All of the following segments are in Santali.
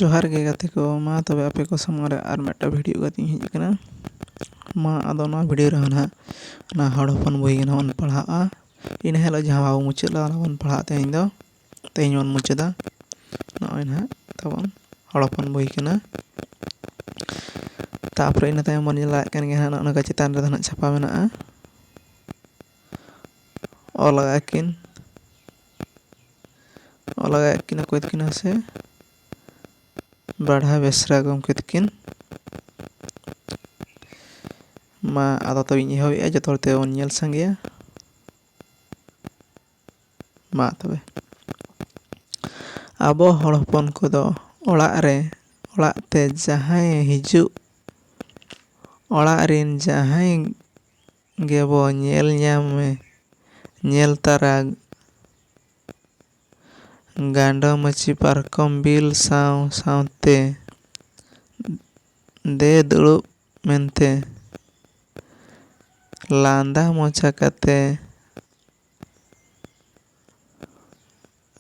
जोहार गे गाते को मा तबे आपे को सामने आर मेटा वीडियो गतिंग हिज कना मा आदो ना वीडियो रे ना ना हड़ हपन बही ना बन पढ़ा इन हेलो जहां बाबू मुचाद ला बन पढ़ा तेहन दो तेहन बन मुचादा नय ना तबन हड़ हपन बही कना तापर इन तायम बन जला कन गे ना ना चितान रे ना छापा मेना ओलगा किन कोई किन से बढ़ा बेसरा गमके तकिन मा आदो तब इन एहब जो तोरते बन नेल संगेया मा तबे आबो हड़ हपन को दो ओड़ा ते जहां हिजु ओड़ा रिन जहां गेबो नेल ᱧᱟᱢᱮ नेल तारा गांडा मची पारकम बिल साव सावते दे दुड़ुब मेनते लांदा मोचा कते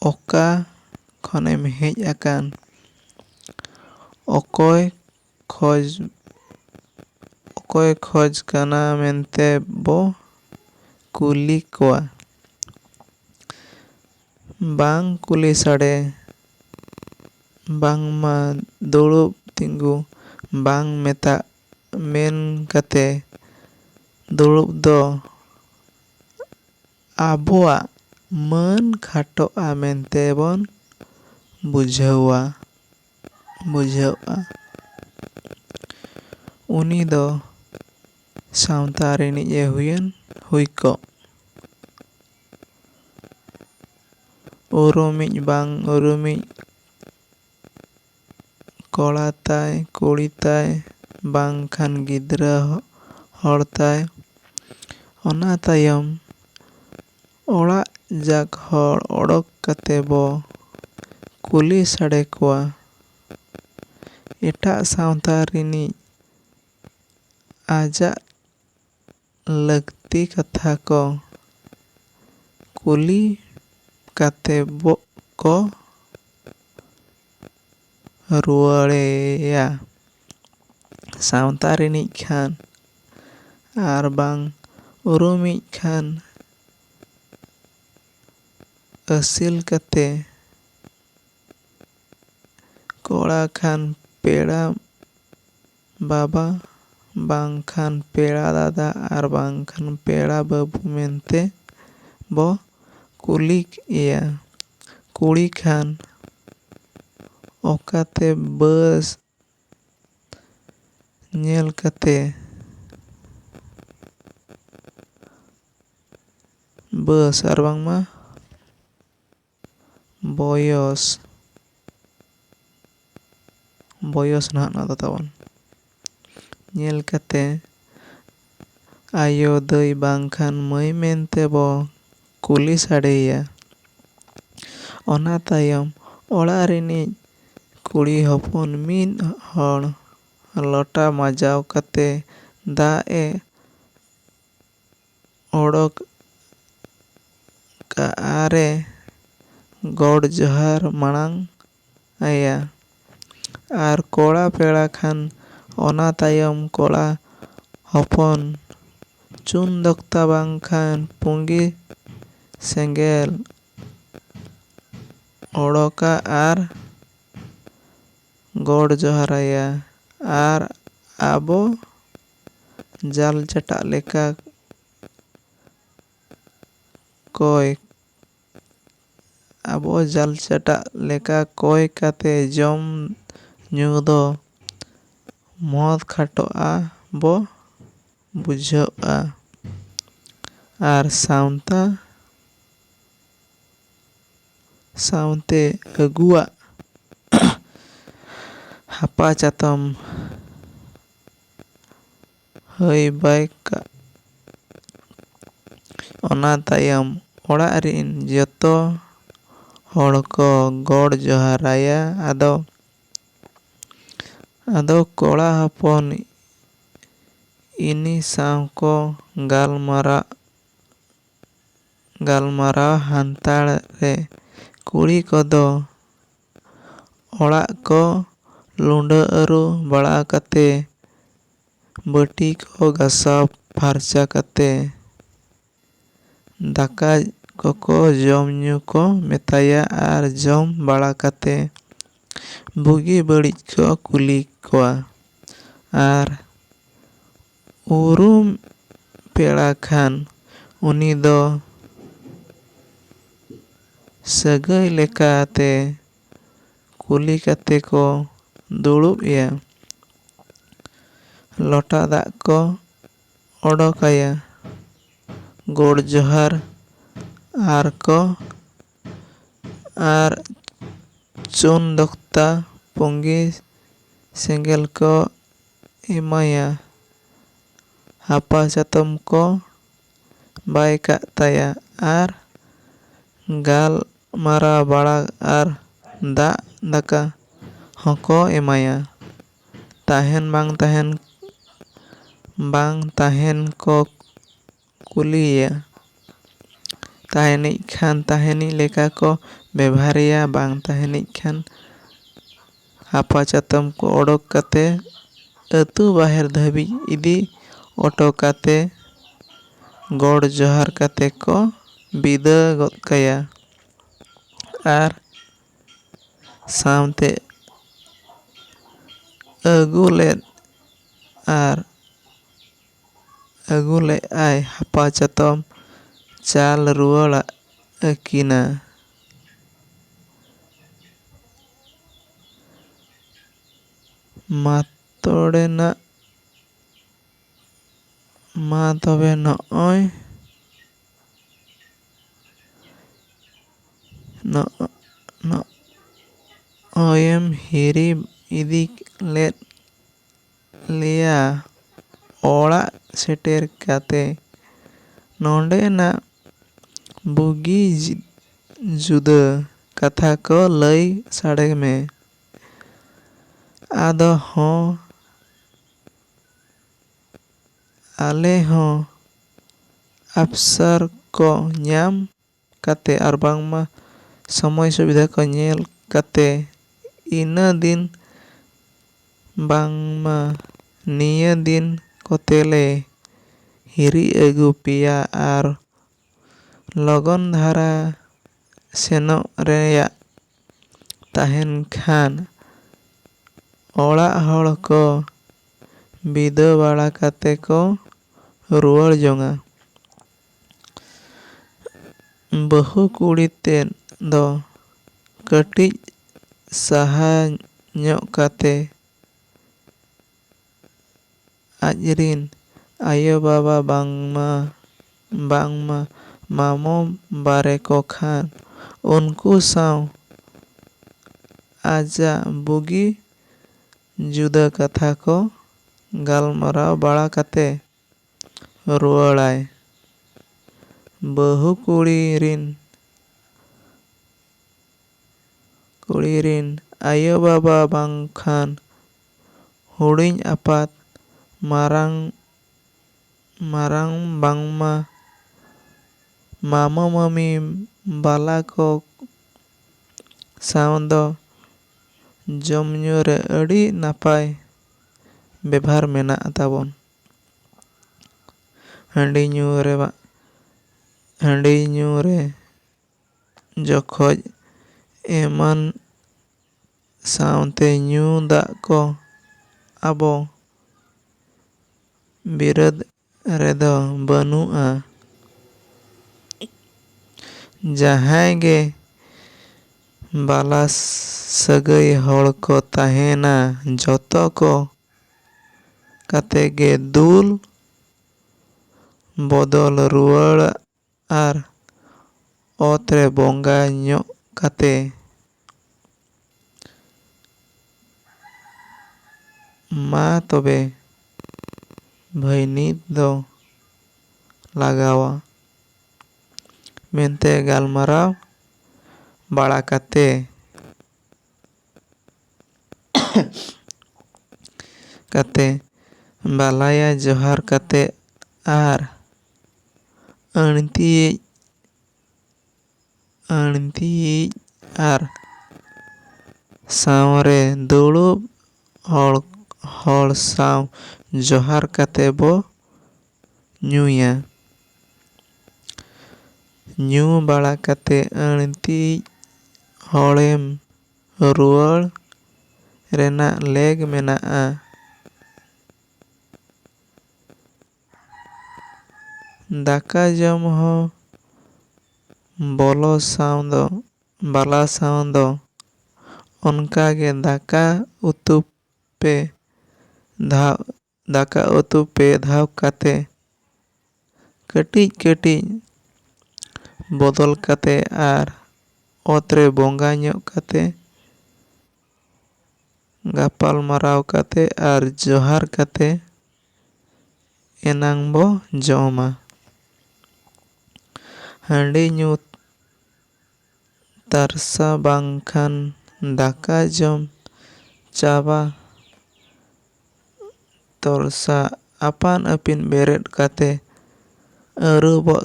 ओका खनेम हेज आकान ओकोय खोज कना मेनते बो कुली कोआ बांग कुली साड़े बांग मा दुड़ुब तिंगु बांग मेता मेन कते दुड़ुब दो आबोआ मन खाटोआ मेनते बन बुझावा उनी दो सावता रिनिज हुई को उरुमिज बांग उरुमिज कोड़ा ताय कुड़ी ताय बांग खान गिद्रा हड़ ताय ओना तायम ओड़ा जाग हड़ ओडक कते बो कुली साड़े कोआ एटा सावता रिनिज आजा लगती कथा को कुली काते बो को रुआड़ेया सावता रिनिज खान आर बांग उरुमिज खान असिल कते कोड़ा खान पेड़ा बाबा बांग खान पेड़ा दादा आर बांग खान पेड़ा बाबू मेनते बो कुलिक इया कुड़ी खान ओकाते बस नेल कते बस आर बांग मा बयस ना ना ताबन नेल कते आयो दई बांग खान मई मेनते बो कुली साड़ेया ओना तायम ओड़ा रिनिज कुड़ी हपन मिन हड़ लोटा मजाव कते दा ए ओडक का आरे गौड़ जोहार मांग आया आर कोड़ा पेड़ा खान ओना तायम कोड़ा हपन चुन दक्ता बांग खान पुंगी सेंगेल ओडोका आर गौड़ जोहार आया आर आबो जाल चटा लेका कोय काते जम ᱧᱩ दो मौत खाटोआ बो बुझावा आर सावते अगुआ हापा चातम हई बाइक ओना तायम ओड़ा रिन जतो हड़ को गौड़ जोहार आया आदो कोड़ा हपन इनी साव को गालमाराव हांताड़ रे कुड़ी को दो ओड़ा को ᱞᱩᱸᱰᱟᱹ ᱟᱹᱨᱩ ᱵᱟᱲᱟ ᱠᱟᱛᱮ ᱵᱟᱹᱴᱤ ᱠᱚ ᱜᱟᱥᱟᱣ ᱯᱷᱟᱨᱪᱟ ᱠᱟᱛᱮ ᱫᱟᱠᱟ ᱠᱚᱠᱚ ᱡᱚᱢ ᱧᱩ ᱠᱚ ᱢᱮᱛᱟᱭᱟ ᱟᱨ ᱡᱚᱢ ᱵᱟᱲᱟ ᱠᱟᱛᱮ ᱵᱩᱜᱤ ᱵᱟᱹᱲᱤᱡ ᱠᱚ ᱠᱩᱞᱤ ᱠᱚᱣᱟ᱾ ᱟᱨ ᱩᱨᱩᱢ ᱯᱮᱲᱟ ᱠᱷᱟᱱ ᱩᱱᱤ ᱫᱚ ᱥᱟᱹᱜᱟᱹᱭ ᱞᱮᱠᱟᱛᱮ ᱠᱩᱞᱤ ᱠᱟᱛᱮ ᱠᱚ ᱫᱩᱲᱩᱵ ᱮᱭᱟ᱾ ᱞᱚᱴᱟ ᱫᱟᱜ ᱠᱚ ᱚᱰᱳᱠᱟᱭᱟ, ᱜᱚᱰ ᱡᱚᱦᱟᱨ ᱟᱨ ᱪᱩᱱ ᱫᱚᱠᱛᱟ ᱯᱩᱸᱜᱤ ᱥᱮᱸᱜᱮᱞ ᱠᱚ ᱮᱢᱟᱭᱟ, ᱦᱟᱯᱟ ᱪᱟᱛᱚᱢ ᱠᱚ ᱵᱟᱭ ᱠᱟᱜ ᱛᱟᱭᱟ ᱟᱨ ᱜᱟᱞᱢᱟᱨᱟᱣ ᱵᱟᱲᱟ ᱟᱨ ᱫᱟᱜ ᱫᱟᱠᱟ ᱦᱚᱸᱠᱚ ᱮᱢᱟᱭᱟ᱾ ᱛᱟᱦᱮᱱ ᱵᱟᱝ ᱛᱟᱦᱮᱱ ᱠᱚ ᱠᱩᱞᱤᱭᱮᱭᱟ᱾ ᱛᱟᱦᱮᱱᱤᱡ ᱠᱷᱟᱱ ᱛᱟᱦᱮᱱᱤᱡ ᱞᱮᱠᱟ ᱠᱚ ᱵᱮᱵᱷᱟᱨᱮᱭᱟ, ᱵᱟᱝ ᱛᱟᱦᱮᱱᱤᱡ ᱠᱷᱟᱱ ᱦᱟᱯᱟ ᱪᱟᱛᱚᱢ ᱠᱚ ᱚᱰᱳᱠ ᱠᱟᱛᱮ ᱟᱹᱛᱩ ᱵᱟᱦᱮᱨ ᱫᱷᱟᱹᱵᱤᱡ ᱤᱫᱤ ᱚᱴᱚ ᱠᱟᱛᱮ ᱜᱚᱰ ᱡᱚᱦᱟᱨ ᱠᱟᱛᱮ ᱠᱚ ᱵᱤᱫᱟᱹ ᱜᱚᱫ ᱠᱟᱭᱟ᱾ ᱟᱨ ᱥᱟᱶᱛᱮ ᱟᱹᱜᱩ ᱞᱮᱜᱼᱟᱭ ᱦᱟᱯᱟ ᱪᱟᱛᱚᱢ ᱪᱟᱞ ᱨᱩᱣᱟᱹᱲ ᱟᱹᱠᱤᱱᱟ᱾ ᱢᱟ ᱛᱚᱵᱮ ᱱᱚᱜᱼᱚᱭᱮᱢ ᱦᱤᱨᱤ ᱤᱫᱤ ᱞᱮᱫ ᱞᱮᱭᱟ ᱚᱲᱟᱜ ᱥᱮᱴᱮᱨ ᱠᱟᱛᱮ ᱱᱚᱰᱮᱱᱟᱜ ᱵᱩᱜᱤ ᱡᱩᱫᱟᱹ ᱠᱟᱛᱷᱟ ᱠᱚ ᱞᱟᱹᱭ ᱥᱟᱰᱮ ᱢᱮ᱾ ᱟᱫᱚ ᱦᱚᱸ ᱟᱞᱮ ᱦᱚᱸ ᱚᱯᱥᱚᱨ ᱠᱚ ᱧᱟᱢ ᱠᱟᱛᱮ ᱟᱨ ᱵᱟᱝᱢᱟ ᱥᱚᱢᱚᱭ ᱥᱩᱵᱤᱫᱷᱟ ᱠᱚ ᱧᱮᱞ ᱠᱟᱛᱮ ᱤᱱᱟᱹ ᱫᱤᱱ ᱵᱟᱝᱢᱟ ᱱᱤᱭᱟᱹ ᱫᱤᱱ ᱠᱚᱛᱮᱞᱮ ᱦᱤᱨᱤ ᱟᱹᱜᱩ ᱯᱮᱭᱟ ᱟᱨ ᱞᱚᱜᱚᱱ ᱫᱷᱟᱨᱟ ᱥᱮᱱᱚᱜ ᱨᱮᱭᱟᱜ ᱛᱟᱦᱮᱱ ᱠᱷᱟᱱ ᱚᱲᱟᱜ ᱦᱚᱲ ᱠᱚ ᱵᱤᱫᱟᱹ ᱵᱟᱲᱟ ᱠᱟᱛᱮ ᱠᱚ ᱨᱩᱣᱟᱹᱲ ᱡᱚᱝᱟ᱾ ᱵᱟᱹᱦᱩ ᱠᱩᱲᱤ ᱛᱮᱫ ᱫᱚ ᱠᱟᱹᱴᱤᱡ ᱥᱟᱦᱟ ᱧᱚᱜ ᱠᱟᱛᱮ ᱟᱡᱨᱤᱱ ᱟᱭᱳ-ᱵᱟᱵᱟ ᱵᱟᱝᱢᱟ ᱢᱟᱢᱚ ᱵᱟᱨᱮ ᱠᱚ ᱠᱷᱟᱱ ᱩᱱᱠᱩ ᱥᱟᱶ ᱟᱡᱟᱜ ᱵᱩᱜᱤ ᱡᱩᱫᱟᱹ ᱠᱟᱛᱷᱟ ᱠᱚ ᱜᱟᱞᱢᱟᱨᱟᱣ ᱵᱟᱲᱟ ᱠᱟᱛᱮ ᱨᱩᱣᱟᱹᱲᱟᱭ᱾ ᱵᱟᱹᱦᱩ ᱠᱩᱲᱤ ᱨᱤᱱ ᱟᱭᱳ-ᱵᱟᱵᱟ ᱵᱟᱝᱠᱷᱟᱱ ᱦᱩᱰᱤᱧ ᱟᱯᱟᱛ, ᱢᱟᱨᱟᱝ ᱵᱟᱝᱢᱟ ᱢᱟᱢᱚ-ᱢᱟᱹᱢᱤ ᱵᱟᱞᱟ ᱠᱚ ᱥᱟᱶ ᱫᱚ ᱡᱚᱢ ᱧᱩ ᱨᱮ ᱟᱹᱰᱤ ᱱᱟᱯᱟᱭ ᱵᱮᱵᱷᱟᱨ ᱢᱮᱱᱟᱜ ᱛᱟᱵᱚᱱ᱾ ᱦᱟᱺᱰᱤ ᱧᱩ ᱨᱮ ᱡᱚᱠᱷᱚᱡ ᱮᱢᱟᱱ ᱥᱟᱶᱛᱮ ᱧᱩ ᱫᱟᱜ ᱠᱚ ᱟᱵᱚ ᱵᱤᱨᱟᱹᱫ ᱨᱮᱫᱚ ᱵᱟᱹᱱᱩᱜᱼᱟ᱾ ᱡᱟᱦᱟᱸᱭ ᱜᱮ ᱵᱟᱞᱟ ᱥᱟᱹᱜᱟᱹᱭ ᱦᱚᱲ ᱠᱚ ᱛᱟᱦᱮᱱᱟ ᱡᱚᱛᱚ ᱠᱚ ᱠᱟᱛᱮ ᱜᱮ ᱫᱩᱞ ᱵᱚᱫᱚᱞ ᱨᱩᱣᱟᱹᱲ ᱟᱨ ᱚᱛ ᱨᱮ ᱵᱚᱸᱜᱟ ᱧᱚᱜ ᱠᱟᱛᱮ ᱢᱟ ᱛᱚᱵᱮ ᱵᱷᱟᱹᱭᱱᱤ ᱫᱚ ᱞᱟᱜᱟᱣᱟ ᱢᱮᱱᱛᱮ ᱜᱟᱞᱢᱟᱨᱟᱣ ᱵᱟᱲᱟ ᱠᱟᱛᱮ ᱵᱟᱞᱟᱭᱟ ᱡᱚᱦᱟᱨ ᱠᱟᱛᱮ ᱟᱨ ᱟᱹᱬᱛᱤᱭᱤᱡ ᱟᱨ ᱥᱟᱶᱨᱮ ᱫᱩᱲᱩᱵ ᱦᱚᱲ ᱥᱟᱶ ᱡᱚᱦᱟᱨ ᱠᱟᱛᱮ ᱵᱚ ᱧᱩᱭᱟ᱾ ᱧᱩ ᱵᱟᱲᱟ ᱠᱟᱛᱮ ᱟᱹᱲᱛᱤᱡ ᱦᱚᱲᱮᱢ ᱨᱩᱣᱟᱹᱲ ᱨᱮᱱᱟᱜ ᱞᱮᱜ ᱢᱮᱱᱟᱜᱼᱟ᱾ ᱫᱟᱠᱟ ᱡᱚᱢ ᱦᱚᱸ ᱵᱟᱞᱟ ᱥᱟᱶ ᱫᱚ ᱚᱱᱠᱟᱜᱮ ᱫᱟᱠᱟ ᱩᱛᱩ ᱯᱮ ᱫᱷᱟᱣ ᱠᱟᱛᱮ ᱠᱟᱹᱴᱤᱡ ᱠᱟᱹᱴᱤᱡ ᱵᱚᱫᱚᱞ ᱠᱟᱛᱮ ᱟᱨ ᱚᱛᱨᱮ ᱵᱚᱸᱜᱟ ᱧᱚᱜ ᱠᱟᱛᱮ ᱜᱟᱯᱟᱞ ᱢᱟᱨᱟᱣ ᱠᱟᱛᱮ ᱟᱨ ᱡᱚᱦᱟᱨ ᱠᱟᱛᱮ ᱮᱱᱟᱝ ᱵᱚ ᱡᱚᱢᱟ᱾ ᱦᱟᱺᱰᱤ ᱧᱩ ᱛᱟᱨᱥᱟ ᱵᱟᱝᱠᱷᱟᱱ ᱫᱟᱠᱟ ᱡᱚᱢ ᱪᱟᱵᱟ ᱛᱚᱨᱥᱟ ᱟᱯᱟᱱ ᱟᱹᱯᱤᱱ ᱵᱮᱨᱮᱫ ᱠᱟᱛᱮ ᱟᱹᱨᱩᱵᱚᱜ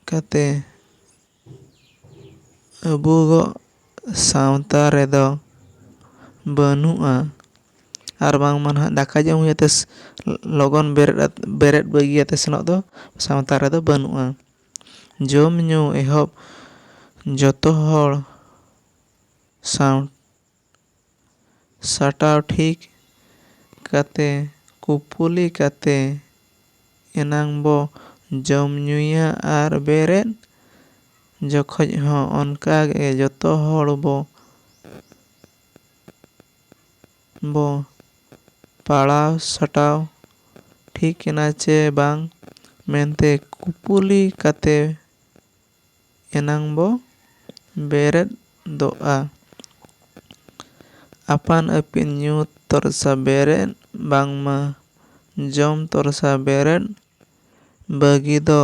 ᱠᱟᱛᱮ ᱟᱹᱵᱩᱜᱚᱜ ᱥᱟᱶᱛᱟ ᱨᱮᱫᱚ ᱵᱟᱹᱱᱩᱜᱼᱟ᱾ ᱟᱨ ᱵᱟᱝᱢᱟ ᱱᱟᱦᱟᱜ ᱫᱟᱠᱟ ᱡᱚᱢ ᱦᱩᱭᱩᱜ ᱞᱚᱜᱚᱱ ᱵᱮᱨᱮᱫ ᱵᱟᱹᱜᱤ ᱟᱛᱮ ᱥᱮᱱᱚᱜ ᱫᱚ ᱥᱟᱶᱛᱟ ᱨᱮᱫᱚ ᱵᱟᱹᱱᱩᱜᱼᱟ᱾ ᱡᱚᱢ ᱧᱩ ᱮᱦᱚᱵ ᱡᱚᱛᱚ ᱦᱚᱲ ᱥᱟᱶ ᱥᱟᱴᱟᱣ ᱴᱷᱤᱠ ᱠᱟᱛᱮ ᱠᱩᱯᱩᱞᱤ ᱠᱟᱛᱮ ᱮᱱᱟᱝ ᱵᱚ ᱡᱚᱢ ᱧᱩᱭᱟ ᱟᱨ ᱵᱮᱨᱮᱫ ᱡᱚᱠᱷᱚᱡ ᱦᱚᱸ ᱚᱱᱠᱟᱜᱮ ᱡᱚᱛᱚ ᱦᱚᱲ ᱵᱚ ᱯᱟᱲᱟᱣ ᱥᱟᱴᱟᱣ ᱴᱷᱤᱠ ᱮᱱᱟ ᱪᱮ ᱵᱟᱝ ᱢᱮᱱᱛᱮ ᱠᱩᱯᱩᱞᱤ ᱠᱟᱛᱮ ᱮᱱᱟᱝ ᱵᱚ ᱵᱮᱨᱮᱫᱚᱜᱼᱟ᱾ ᱟᱯᱟᱱ ᱟᱹᱯᱤᱱ ᱧᱩ ᱛᱚᱨᱥᱟ ᱵᱮᱨᱮᱫ ᱵᱟᱝᱢᱟ ᱡᱚᱢ ᱛᱚᱨᱥᱟ ᱵᱮᱨᱮᱫ ᱵᱟᱹᱜᱤ ᱫᱚ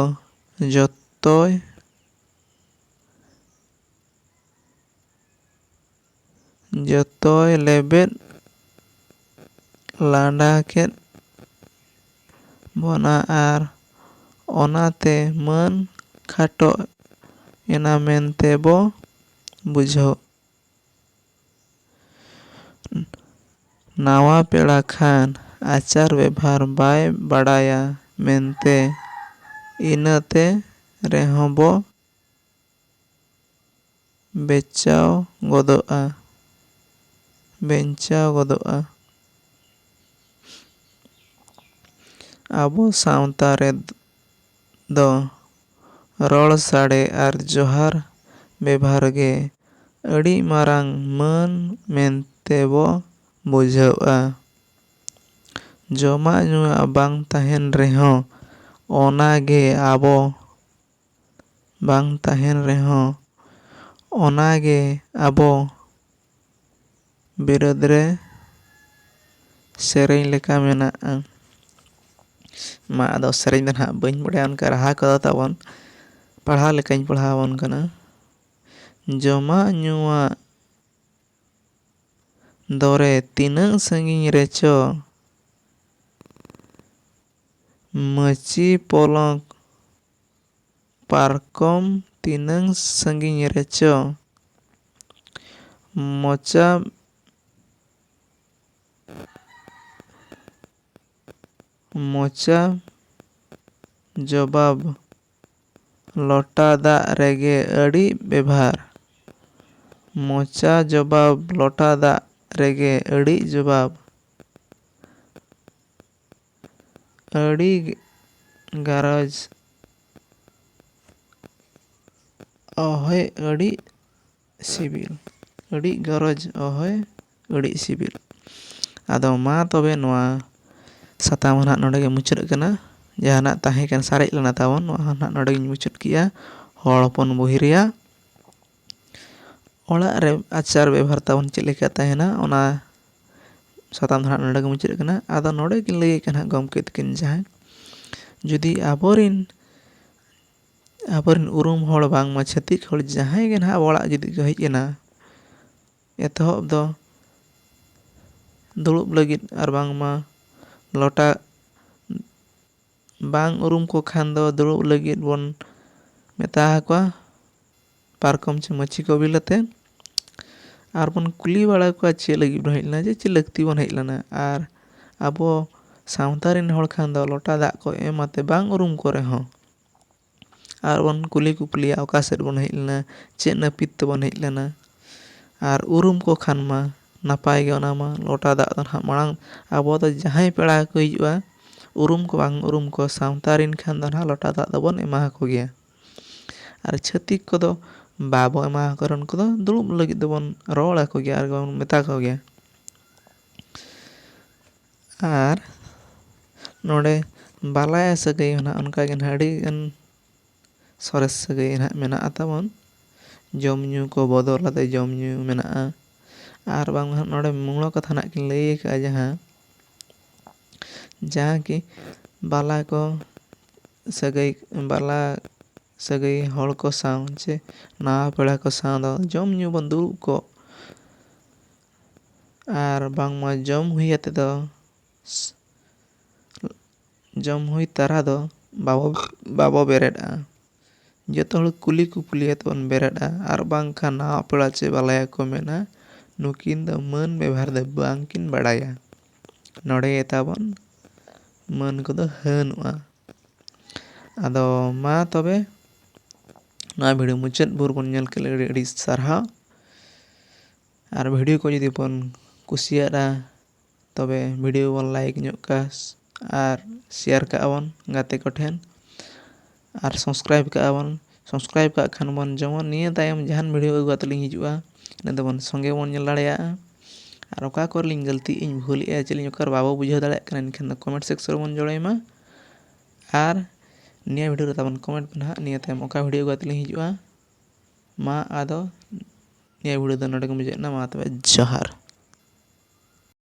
ᱡᱚᱛᱚᱭ ᱞᱮᱵᱮᱫ ᱞᱟᱸᱫᱟ ᱠᱮᱫ ᱵᱚᱱᱟ ᱟᱨ ᱚᱱᱟᱛᱮ ᱢᱟᱹᱱ ᱠᱷᱟᱴᱚ ᱮᱱᱟ ᱢᱮᱱᱛᱮ ᱵᱚ ᱵᱩᱡᱷᱟᱹᱣ᱾ ᱱᱟᱣᱟ ᱯᱮᱲᱟ ᱠᱷᱟᱱ ᱟᱪᱟᱨ ᱵᱮᱵᱷᱟᱨ ᱵᱟᱭ ᱵᱟᱲᱟᱭᱟ ᱢᱮᱱᱛᱮ ᱤᱱᱟᱹᱛᱮ ᱨᱮᱦᱚᱸ ᱵᱚ ᱵᱮᱧᱪᱟᱣ ᱜᱚᱫᱚᱜᱼᱟ᱾ ᱟᱵᱚ ᱥᱟᱶᱛᱟ ᱨᱮᱫᱚ ᱨᱚᱲ ᱥᱟᱰᱮ ᱟᱨ ᱡᱚᱦᱟᱨ ᱵᱮᱵᱷᱟᱨ ᱜᱮ ᱟᱹᱰᱤ ᱢᱟᱨᱟᱝ ᱢᱟᱹᱱ ᱢᱮᱱᱛᱮ ᱵᱚ ᱵᱩᱡᱷᱟᱹᱣᱟ᱾ ᱡᱚᱢᱟᱜ ᱧᱩᱣᱟᱜ ᱵᱟᱝ ᱛᱟᱦᱮᱱ ᱨᱮᱦᱚᱸ ᱚᱱᱟᱜᱮ ᱟᱵᱚ ᱵᱤᱨᱟᱹᱫ ᱨᱮ ᱥᱮᱨᱮᱧ ᱞᱮᱠᱟ ᱢᱮᱱᱟᱜᱼᱟ᱾ ᱢᱟ ᱟᱫᱚ ᱥᱮᱨᱮᱧ ᱫᱚ ᱱᱟᱦᱟᱜ ᱵᱟᱹᱧ ᱵᱟᱲᱟᱭᱟ, ᱚᱱᱠᱟ ᱨᱟᱦᱟ ᱠᱚᱫᱚ ᱛᱟᱵᱚᱱ ᱯᱟᱲᱦᱟᱣ ᱞᱮᱠᱟᱧ ᱯᱟᱲᱦᱟᱣ ᱟᱵᱚᱱ ᱠᱟᱱᱟ᱾ ᱡᱚᱢᱟᱜ ᱧᱩᱣᱟᱜ ᱫᱚᱨᱮ ᱛᱤᱱᱟᱹᱜ ᱥᱟᱺᱜᱤᱧ ᱨᱮᱪᱚ ᱢᱟᱹᱪᱤ ᱯᱚᱞᱚᱝ ᱯᱟᱨᱠᱚᱢ ᱛᱤᱱᱟᱹᱜ ᱥᱟᱺᱜᱤᱧ ᱨᱮᱪᱚ ᱢᱚᱪᱟ ᱡᱚᱵᱟᱵ ᱞᱚᱴᱟ ᱫᱟᱜ ᱨᱮᱜᱮ ᱟᱹᱰᱤ ᱵᱮᱵᱷᱟᱨ᱾ ᱢᱚᱪᱟ ᱡᱚᱵᱟᱵ ᱞᱚᱴᱟ ᱫᱟᱜ ᱨᱮᱜᱮ ᱟᱹᱰᱤ ᱡᱚᱵᱟᱵ᱾ ᱟᱹᱰᱤ ᱜᱟᱨᱚᱡᱽ ᱚᱦᱚᱭ ᱟᱹᱰᱤ ᱥᱤᱵᱤᱞ᱾ ᱟᱫᱚ ᱢᱟ ᱛᱚᱵᱮ ᱱᱚᱣᱟ ᱥᱟᱛᱟᱢ ᱦᱚᱸ ᱱᱟᱦᱟᱜ ᱱᱚᱰᱮ ᱜᱮ ᱢᱩᱪᱟᱹᱫ ᱠᱟᱱᱟ᱾ ᱡᱟᱦᱟᱱᱟᱜ ᱛᱟᱦᱮᱸ ᱠᱟᱱ ᱥᱟᱨᱮᱡ ᱞᱮᱱᱟ ᱛᱟᱵᱚᱱ ᱱᱚᱣᱟ ᱦᱚᱸ ᱱᱟᱦᱟᱜ ᱱᱚᱰᱮ ᱜᱤᱧ ᱢᱩᱪᱟᱹᱫ ᱠᱮᱜᱼᱟ᱾ ᱦᱚᱲ ᱦᱚᱯᱚᱱ ᱵᱳᱭ ᱨᱮᱭᱟᱜ ᱚᱲᱟᱜ ᱨᱮ ᱟᱪᱟᱨ ᱵᱮᱵᱷᱟᱨ ᱛᱟᱵᱚᱱ ᱪᱮᱫ ᱞᱮᱠᱟ ᱛᱟᱦᱮᱱᱟ ᱚᱱᱟ ᱥᱟᱛᱟᱢ ᱫᱚ ᱱᱟᱦᱟᱜ ᱱᱚᱰᱮ ᱜᱮ ᱢᱩᱪᱟᱹᱫ ᱠᱟᱱᱟ᱾ ᱟᱫᱚ ᱱᱚᱰᱮ ᱜᱮ ᱞᱟᱹᱭ ᱠᱟᱱᱟ ᱜᱚᱢᱠᱮ ᱛᱟᱹᱠᱤᱱ ᱡᱟᱦᱟᱸᱭ ᱡᱩᱫᱤ ᱟᱵᱚᱨᱮᱱ ᱩᱨᱩᱢ ᱦᱚᱲ ᱵᱟᱝᱢᱟ ᱪᱷᱟᱹᱛᱤᱠ ᱦᱚᱲ ᱡᱟᱦᱟᱸᱭ ᱜᱮ ᱱᱟᱦᱟᱜ ᱚᱲᱟᱜ ᱡᱩᱫᱤ ᱠᱚ ᱦᱮᱡ ᱮᱱᱟ, ᱮᱛᱚᱦᱚᱵ ᱫᱚ ᱫᱩᱲᱩᱵ ᱞᱟᱹᱜᱤᱫ ᱟᱨ ᱵᱟᱝᱢᱟ ᱞᱚᱴᱟ ᱵᱟᱝ ᱩᱨᱩᱢ ᱠᱚ ᱠᱷᱟᱱ ᱫᱚ ᱫᱩᱲᱩᱵ ᱞᱟᱹᱜᱤᱫ ᱵᱚᱱ ᱢᱮᱛᱟ ᱟᱠᱚᱣᱟ ᱯᱟᱨᱠᱚᱢ ᱪᱮ ᱢᱟᱹᱪᱤ ᱠᱚ ᱵᱤᱞ ᱟᱛᱮ ᱟᱨ ᱵᱚᱱ ᱠᱩᱞᱤ ᱵᱟᱲᱟ ᱠᱚᱣᱟ ᱪᱮᱫ ᱞᱟᱹᱜᱤᱫ ᱵᱚᱱ ᱦᱮᱡ ᱞᱮᱱᱟ, ᱡᱮ ᱪᱮᱫ ᱞᱟᱹᱠᱛᱤ ᱵᱚᱱ ᱦᱮᱡ ᱞᱮᱱᱟ᱾ ᱟᱨ ᱟᱵᱚ ᱥᱟᱶᱛᱟ ᱨᱮᱱ ᱦᱚᱲ ᱠᱷᱟᱱ ᱫᱚ ᱞᱚᱴᱟ ᱫᱟᱜ ko ᱮᱢᱟᱛᱮ ᱵᱟᱝ ᱩᱨᱩᱢ ko ᱨᱮᱦᱚᱸ ᱟᱨ ᱵᱚᱱ ᱠᱩᱞᱤ ᱠᱩᱯᱞᱤᱭᱟ ᱚᱠᱟ ᱥᱮᱫ ᱵᱚᱱ ᱦᱮᱡ ᱞᱮᱱᱟ, ᱪᱮᱫ ᱱᱟᱹᱯᱤᱛ ᱛᱮᱵᱚᱱ ᱦᱮᱡ ᱞᱮᱱᱟ, ᱟᱨ ᱩᱨᱩᱢ ko khan ᱢᱟ ᱱᱟᱯᱟᱭ ᱜᱮ ᱚᱱᱟ ᱢᱟ ᱞᱚᱴᱟ ᱫᱟᱜ ᱫᱚ ᱱᱟᱦᱟᱜ ᱢᱟᱲᱟᱝ ᱟᱵᱚ ᱫᱚ ᱡᱟᱦᱟᱸᱭ ᱯᱮᱲᱟ ᱠᱚ ᱦᱤᱡᱩᱜᱼᱟ, ᱩᱨᱩᱢ ko ᱵᱟᱝ ᱩᱨᱩᱢ ko ᱥᱟᱶᱛᱟ ᱨᱮᱱ ᱠᱷᱟᱱ ᱫᱚ ᱱᱟᱦᱟᱜ ᱞᱚᱴᱟ ᱫᱟᱜ ᱫᱚᱵᱚᱱ ᱮᱢᱟ ᱠᱚ ᱜᱮᱭᱟ᱾ ᱟᱨ ᱪᱷᱟᱹᱛᱤᱠ ᱠᱚᱫᱚ ᱵᱟᱵᱚ ᱮᱢᱟ ᱠᱚ ᱨᱮᱦᱚᱸ ᱩᱱᱠᱩ ᱫᱚ ᱫᱩᱲᱩᱵ ᱞᱟᱹᱜᱤᱫ ᱫᱚᱵᱚᱱ ᱨᱚᱲ ᱟᱠᱚ ᱜᱮᱭᱟ ᱟᱨ ᱵᱚᱱ ᱢᱮᱛᱟ ᱠᱚ ᱜᱮᱭᱟ᱾ ᱟᱨ ᱱᱚᱰᱮ ᱵᱟᱞᱟᱭᱟ ᱥᱟᱹᱜᱟᱹᱭ ᱦᱚᱸ ᱱᱟᱦᱟᱜ ᱚᱱᱠᱟ ᱜᱮ ᱱᱟᱦᱟᱜ ᱟᱹᱰᱤ ᱜᱟᱱ ᱥᱚᱨᱮᱥ ᱥᱟᱹᱜᱟᱹᱭ ᱱᱟᱦᱟᱜ ᱢᱮᱱᱟᱜᱼᱟ ᱛᱟᱵᱚᱱ᱾ ᱡᱚᱢ ᱧᱩ ko ᱵᱚᱫᱚᱞ ᱟᱛᱮ ᱡᱚᱢ ᱧᱩ ᱢᱮᱱᱟᱜᱼᱟ᱾ ᱟᱨ ᱵᱟᱝ ᱱᱚᱰᱮ ᱢᱩᱲᱚ ᱠᱟᱛᱷᱟ ᱱᱟᱜ ᱠᱤᱱ ᱞᱟᱹᱭ ᱟᱠᱟᱜᱼᱟ ᱡᱟᱦᱟᱸ ᱠᱤ ᱵᱟᱞᱟ ᱠᱚ ᱥᱟᱹᱜᱟᱹᱭ ᱵᱟᱞᱟ ᱥᱟᱹᱜᱟᱹᱭ ᱦᱚᱲ ᱠᱚ ᱥᱟᱶ ᱪᱮ ᱱᱟᱣᱟ ᱯᱮᱲᱟ ᱠᱚ ᱥᱟᱶ ᱫᱚ ᱡᱚᱢ ᱧᱩ ᱵᱚᱱ ᱫᱩᱲᱩᱵ ᱠᱚᱜ ᱟᱨ ᱵᱟᱝᱢᱟ ᱡᱚᱢ ᱦᱩᱭ ᱟᱛᱮ ᱫᱚ ᱡᱚᱢ ᱦᱩᱭ ᱛᱟᱨᱟ ᱫᱚ ᱵᱟᱵᱚ ᱵᱮᱨᱮᱫᱼᱟ᱾ ᱡᱚᱛᱚ ᱦᱚᱲ ᱠᱩᱞᱤ ᱠᱩᱯᱞᱤ ᱟᱛᱮ ᱵᱚᱱ ᱵᱮᱨᱮᱫᱼᱟ᱾ ᱟᱨ ᱵᱟᱝᱠᱷᱟᱱ ᱱᱟᱣᱟ ᱯᱮᱲᱟ ᱪᱮ ᱵᱟᱞᱟᱭᱟ ᱠᱚ ᱢᱮᱱᱟ ᱱᱩᱠᱤᱱ ᱫᱚ ᱢᱟᱹᱱ ᱵᱮᱵᱷᱟᱨ ᱫᱚ ᱵᱟᱝᱠᱤᱱ ᱵᱟᱲᱟᱭᱟ᱾ ᱱᱚᱰᱮ ᱛᱟᱵᱚᱱ ᱢᱟᱹᱱ ᱠᱚᱫᱚ ᱦᱟᱹᱱᱚᱜᱼᱟ᱾ ᱟᱫᱚ ᱢᱟ ᱛᱚᱵᱮ ᱱᱚᱣᱟ ᱵᱷᱤᱰᱤᱭᱳ ᱢᱩᱪᱟᱹᱫ ᱵᱷᱳᱨ ᱵᱚᱱ ᱧᱮᱞ ᱠᱮᱫ ᱞᱟᱹᱜᱤᱫ ᱟᱹᱰᱤ ᱥᱟᱨᱦᱟᱣ᱾ ᱟᱨ ᱵᱷᱤᱰᱤᱭᱳ ko ᱡᱩᱫᱤ ᱵᱚᱱ ᱠᱩᱥᱤᱭᱟᱫᱼᱟ ᱛᱚᱵᱮ ᱵᱷᱤᱰᱤᱭᱳ ᱵᱚᱱ ᱞᱟᱭᱤᱠ ᱧᱚᱜ ᱠᱟᱜᱼᱟ ᱟᱨ ᱥᱮᱭᱟᱨ ᱠᱟᱜᱼᱟ ᱵᱚᱱ ᱜᱟᱛᱮ ᱠᱚᱴᱷᱮᱱ ᱟᱨ ᱥᱟᱵᱥᱠᱨᱟᱭᱤᱵ ᱠᱟᱜᱼᱟ ᱵᱚn᱾ ᱥᱟᱵᱥᱠᱨᱟᱭᱤᱵ ᱠᱟᱜ ᱠᱷᱟᱱ ᱵᱚᱱ ᱡᱮᱢᱚᱱ ᱱᱤᱭᱟᱹ ᱛᱟᱭᱚᱢ ᱡᱟᱦᱟᱱ ᱵᱷᱤᱰᱤᱭᱳ ᱟᱹᱜᱩ ᱠᱟᱛᱮ ᱞᱤᱧ ᱦᱤᱡᱩᱜᱼᱟ ᱤᱱᱟᱹ ᱫᱚᱵᱚᱱ ᱥᱚᱸᱜᱮ ᱵᱚᱱ ᱧᱮᱞ ᱫᱟᱲᱮᱭᱟᱜᱼᱟ᱾ ᱟᱨ ᱚᱠᱟ ᱠᱚᱨᱮ ᱞᱤᱧ ᱜᱟᱹᱞᱛᱤᱜ ᱤᱧ ᱵᱷᱩᱞᱮᱜᱼᱟ ᱪᱮᱫ ᱞᱤᱧ ᱚᱠᱟᱨᱮ ᱵᱟᱵᱚ ᱵᱩᱡᱷᱟᱹᱣ ᱫᱟᱲᱮᱭᱟᱜ ᱠᱟᱱᱟ ᱮᱱᱠᱷᱟᱱ ᱫᱚ ᱠᱚᱢᱮᱱᱴ ᱥᱮᱠᱥᱚᱱ ᱨᱮᱵᱚᱱ ᱡᱚᱲᱟᱭ ᱢᱟ᱾ ᱟᱨ ᱱᱤᱭᱟᱹ ᱵᱷᱤᱰᱤᱭᱳ ᱨᱮ ᱛᱟᱵᱚᱱ ᱠᱚᱢᱮᱱᱴ ᱯᱮ ᱱᱟᱦᱟᱜ ᱱᱤᱭᱟᱹ ᱛᱟᱭᱚᱢ ᱚᱠᱟ ᱵᱷᱤᱰᱤᱭᱳ ᱟᱹᱜᱩ ᱠᱟᱛᱮ ᱞᱤᱧ ᱦᱤᱡᱩᱜᱼᱟ᱾ ᱢᱟ ᱟᱫᱚ ᱱᱤᱭᱟᱹ ᱵᱷᱤᱰᱤᱭᱳ ᱫᱚ ᱱᱚᱰᱮ ᱜᱮ ᱢᱩᱪᱟᱹᱫ ᱮᱱᱟ᱾ ᱢᱟ ᱛᱚᱵᱮ ᱡᱚᱦᱟᱨ᱾